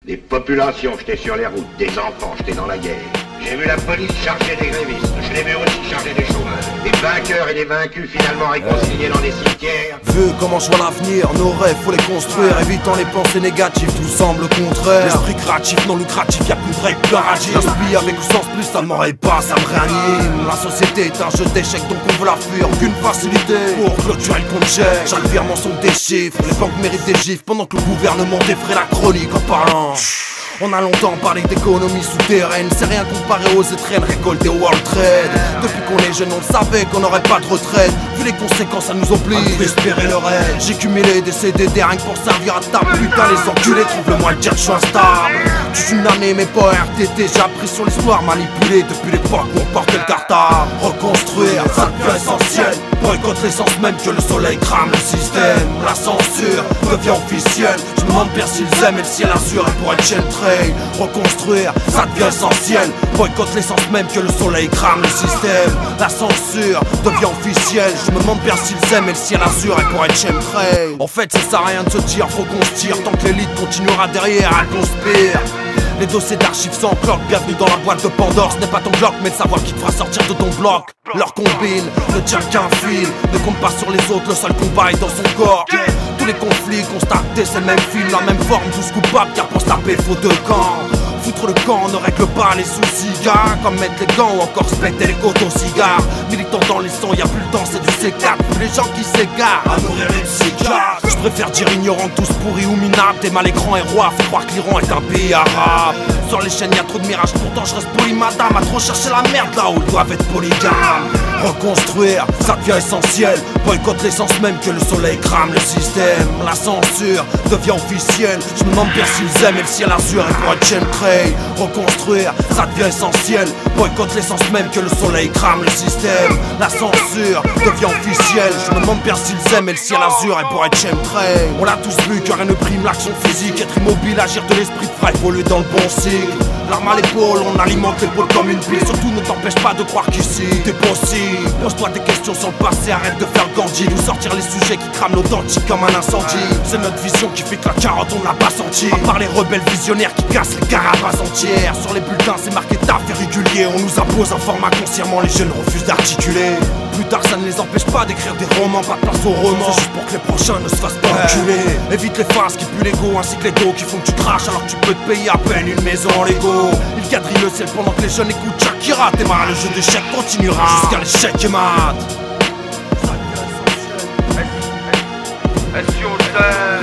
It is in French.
Des populations jetées sur les routes, des enfants jetés dans la guerre. J'ai vu la police charger des grévistes, je l'ai vu aussi charger des chômeurs. Des vainqueurs et des vaincus finalement réconciliés dans des cimetières. Vu comment je vois l'avenir, nos rêves faut les construire. Évitant les pensées négatives, tout semble contraire. L'esprit créatif, non lucratif, y'a plus de règles, plus agile. L'inspire avec ou sans plus, ça ne m'aurait pas, ça me réanime. La société est un jeu d'échecs donc on veut la fuir. Aucune facilité pour clôturer le compte chèque. Chaque virement sont des chiffres, les banques méritent des gifs. Pendant que le gouvernement défraie la chronique en parlant. On a longtemps parlé d'économie souterraine. C'est rien comparé aux étrennes récoltées au World Trade. Depuis qu'on est jeune on le savait qu'on n'aurait pas de retraite. Vu les conséquences ça nous oblige à espérer le reste. J'ai cumulé des CDD rien que pour servir à table. Putain les enculés trouvent le moyen de dire que je suis instable. Toute une année mais pas RTT. J'ai appris sur l'histoire manipulée depuis l'époque où on portait le cartable. Reconstruire ça devient essentiel. Boycotte l'essence même que le soleil crame le système. La censure devient officielle. Je me demande bien s'ils aiment et le ciel assure. Et pour être chez le train reconstruire, ça devient essentiel. Boycotte l'essence même que le soleil crame le système. La censure devient officielle. Je me demande bien s'ils aiment et le ciel assure. Et pour être chemtrail, en fait ça sert à rien de se dire, faut qu'on se tire. Tant que l'élite continuera derrière, elle conspire. Les dossiers d'archives sans cloque, bienvenue dans la boîte de Pandore. Ce n'est pas ton bloc mais le savoir qui te fera sortir de ton bloc. Leur combine ne tient qu'un fil. Ne compte pas sur les autres, le seul combat est dans son corps. Tous les conflits constatés c'est le même film, la même forme. Tous coupables car pour se taper faut deux camps. Foutre le camp ne règle pas les soucis, gars. Comme mettre les gants ou encore se péter les côtes au cigare. Militant dans les sons, y'a plus le temps, c'est du C4. Plus les gens qui s'égarent à nourrir les psychiatres. Je préfère dire ignorant tous pourris ou minables. T'es mal écran et roi, fais croire que l'Iran est un pays arabe. Sur les chaînes y'a trop de mirages, pourtant je reste poli madame. À trop chercher la merde là où ils doivent être polygames. Reconstruire, ça devient essentiel. Boycotte l'essence même que le soleil crame le système. La censure devient officielle. Je me demande bien s'ils aiment et le ciel assure. Et pour être chemtrail, reconstruire, ça devient essentiel. Boycotte l'essence même que le soleil crame le système. La censure devient officielle. Je me demande bien s'ils aiment et le ciel azur. Et pour être chemtrail, on l'a tous vu que rien ne prime l'action physique. Être immobile, agir de l'esprit fera évoluer dans le bon cycle. L'arme à l'épaule, on alimente l'épaule comme une pile. Surtout ne t'empêche pas de croire qu'ici t'es possible. Pose-toi des questions sur le passé, arrête de faire le Gandhi. Nous sortir les sujets qui crament nos dentiers comme un incendie. C'est notre vision qui fait que la carotte on ne l'a pas senti. À part les rebelles visionnaires qui cassent les carapaces entières. Sur les bulletins c'est marqué taf et régulier. On nous impose un format consciemment, les jeunes refusent d'articuler. Plus tard ça ne les empêche pas d'écrire des romans. Pas de place au roman, c'est juste pour que les prochains ne se fassent pas enculer. Évite les phases qui puent l'ego ainsi que les dos qui font que tu craches alors que tu peux te payer à peine une maison en Lego. Il quadrille le ciel pendant que les jeunes écoutent Shakira. T'es marre, le jeu d'échecs continuera jusqu'à l'échec et mat. Sur terre.